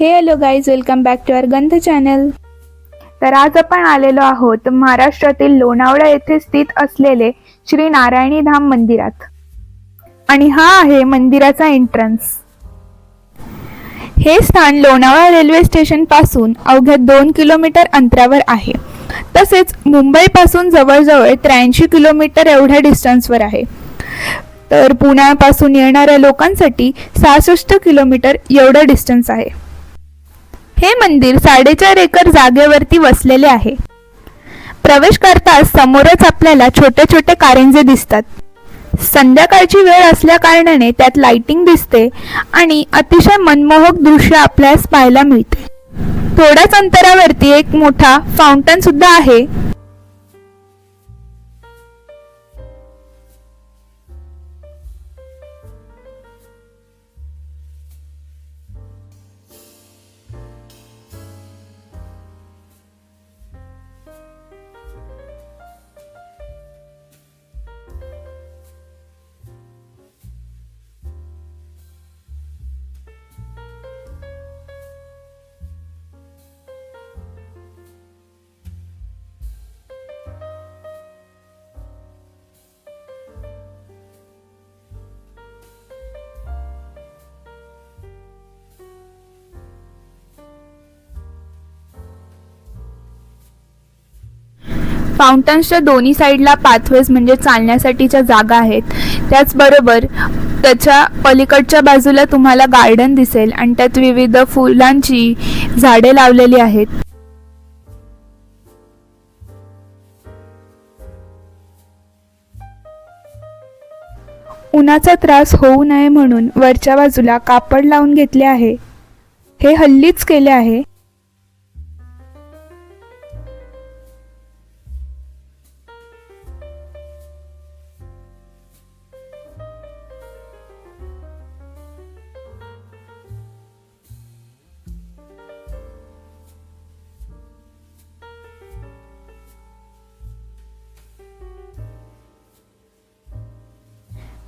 हे hello guys, welcome back to our Gandh channel. तर आज आपण आलेलो आहोत महाराष्ट्रातील लोणावळा येथे स्थित असलेले श्री नारायणी धाम मंदिरात. आणि हा आहे मंदिराचा एंट्रन्स. हे स्थान लोणावळा रेल्वे स्टेशन पासून अवघ्या 2 किलोमीटर अंतरावर आहे. तसेच मुंबई पासून जवळजवळ 83 किलोमीटर एवढ्या डिस्टन्सवर आहे. तर पुण्यापासून येणाऱ्या लोकांसाठी 66 किलोमीटर एवढं डिस्टन्स आहे. हे मंदिर 4.5 एकर जागेवरती वसलेले आहे. प्रवेश करताच समोरच आपल्याला छोटे छोटे कारंजे दिसतात. संध्याकाळची वेळ असल्या कारणाने त्यात लाइटिंग दिसते आणि अतिशय मनमोहक दृश्य आपल्यास पाहायला मिळते. थोड्याच अंतरावरती एक मोठा फाउंटन सुद्धा आहे. फाउंटन्सच्या दोन्ही साईडला पाथवेज म्हणजे चालण्यासाठीच्या जागा आहेत. त्याचबरोबर त्याच्या पलीकडच्या बाजूला तुम्हाला गार्डन दिसेल आणि त्यात विविध फुलांची झाडे लावलेली आहेत. उन्हाचा त्रास होऊ नये म्हणून वरच्या बाजूला कापड लावून घेतले आहे. हे हल्लीच केले आहे.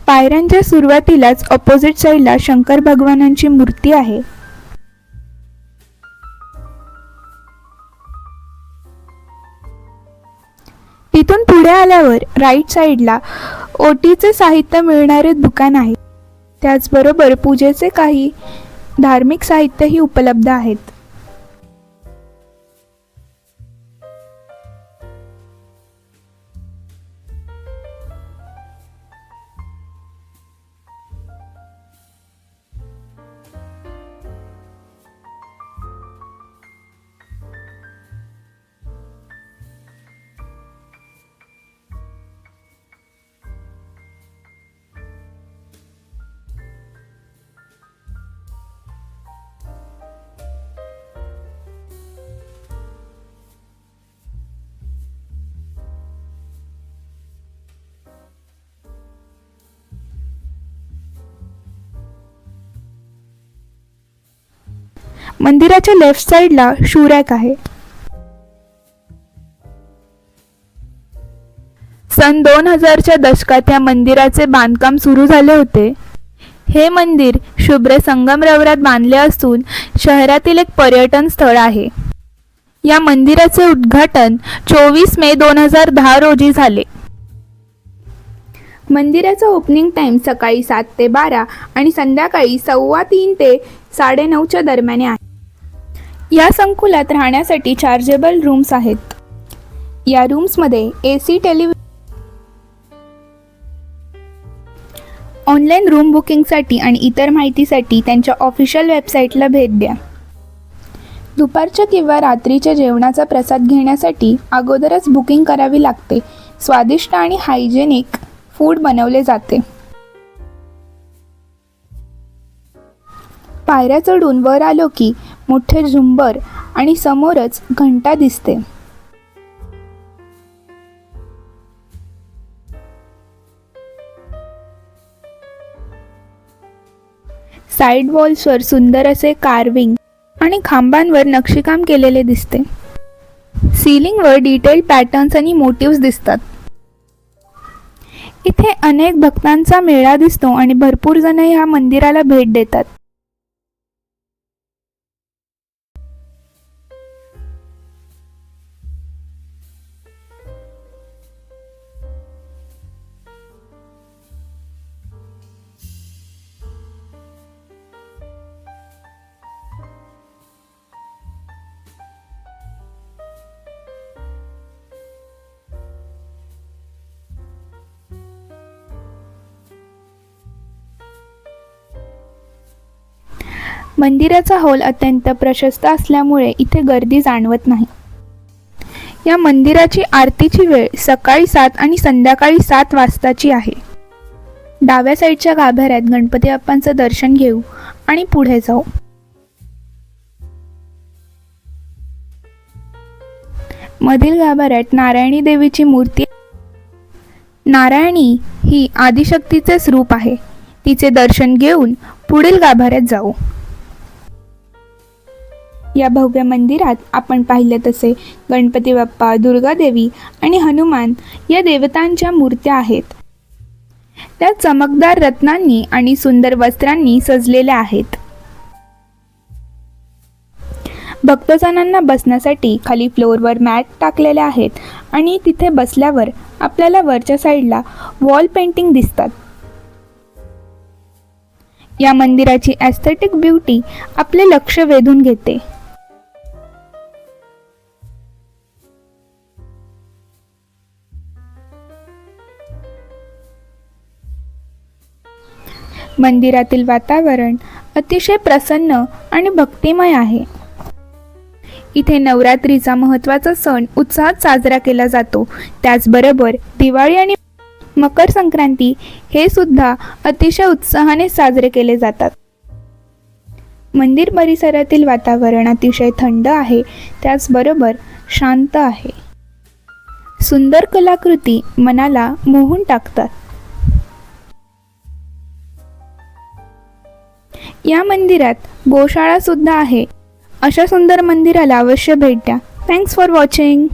पायऱ्यांच्या सुरुवातीलाच ऑपोजिट साईडला शंकर भगवानांची मूर्ती आहे. तिथून पुढे आल्यावर राईट साईडला ओटीचे साहित्य मिळणारे दुकान आहे. त्याचबरोबर पूजेचे काही धार्मिक साहित्यही उपलब्ध आहेत. मंदिराच्या लेफ्ट साईडला शूरॅक आहे. सन 2000च्या दशकात या मंदिराचे बांधकाम सुरू झाले होते. हे मंदिर शुभ्र संगमरवरात बांधले असून शहरातील एक पर्यटन स्थळ आहे. या मंदिराचे उद्घाटन 24 मे 2010 रोजी झाले. मंदिराचा ओपनिंग टाइम सकाळी 7 ते 12 आणि संध्याकाळी 3:15 ते 9:30च्या दरम्यान आहे. या संकुलात राहण्यासाठी चार्जेबल रूम्स आहेत. या रूम्समध्ये AC टेलिव्हिजन. ऑनलाईन रूम बुकिंगसाठी आणि इतर माहितीसाठी त्यांच्या ऑफिशियल वेबसाईटला भेट द्या. दुपारच्या किंवा रात्रीच्या जेवणाचा प्रसाद घेण्यासाठी अगोदरच बुकिंग करावी लागते. स्वादिष्ट आणि हायजेनिक फूड बनवले जाते. पायऱ्या चढून वर आलो की मोठे झुंबर आणि समोरच घंटा दिसते. साइड वॉल्सवर सुंदर असे कार्विंग आणि खांबांवर नक्षीकाम केलेले दिसते. सीलिंगवर डिटेल पॅटर्न्स आणि मोटिव्स दिसतात. इथे अनेक भक्तांचा मेळा दिसतो आणि भरपूर जण ह्या मंदिराला भेट देतात. मंदिराचा हॉल अत्यंत प्रशस्त असल्यामुळे इथे गर्दी जाणवत नाही. या मंदिराची आरतीची वेळ सकाळी 7 आणि संध्याकाळी 7 वाजताची आहे. डाव्या साईडच्या गाभाऱ्यात गणपती बाप्पांचं दर्शन घेऊ आणि पुढे जाऊ. मधील गाभाऱ्यात नारायणी देवीची मूर्ती. नारायणी ही आदिशक्तीचे रूप आहे. तिचे दर्शन घेऊन पुढील गाभाऱ्यात जाऊ. या भव्य मंदिरात आपण पाहिले तसे गणपती बाप्पा, दुर्गा देवी आणि हनुमान या देवतांच्या मूर्त्या आहेत. त्या चमकदार रत्नांनी आणि सुंदर वस्त्रांनी सजलेल्या आहेत. भक्तजनांना बसण्यासाठी खाली फ्लोअरवर मॅट टाकलेले आहेत आणि तिथे बसल्यावर आपल्याला वरच्या साईडला वॉल पेंटिंग दिसतात. या मंदिराची एस्थेटिक ब्युटी आपले लक्ष वेधून घेते. मंदिरातील वातावरण अतिशय प्रसन्न आणि भक्तिमय आहे. इथे नवरात्रीचा महत्त्वाचा सण उत्साहात साजरा केला जातो. त्याचबरोबर दिवाळी आणि मकर संक्रांती हे सुद्धा अतिशय उत्साहाने साजरे केले जातात. मंदिर परिसरातील वातावरण अतिशय थंड आहे, त्याचबरोबर शांत आहे. सुंदर कलाकृती मनाला मोहून टाकतात. या मंदिरात गोशाळा सुद्धा आहे. अशा सुंदर मंदिराला अवश्य भेट द्या. Thanks for watching.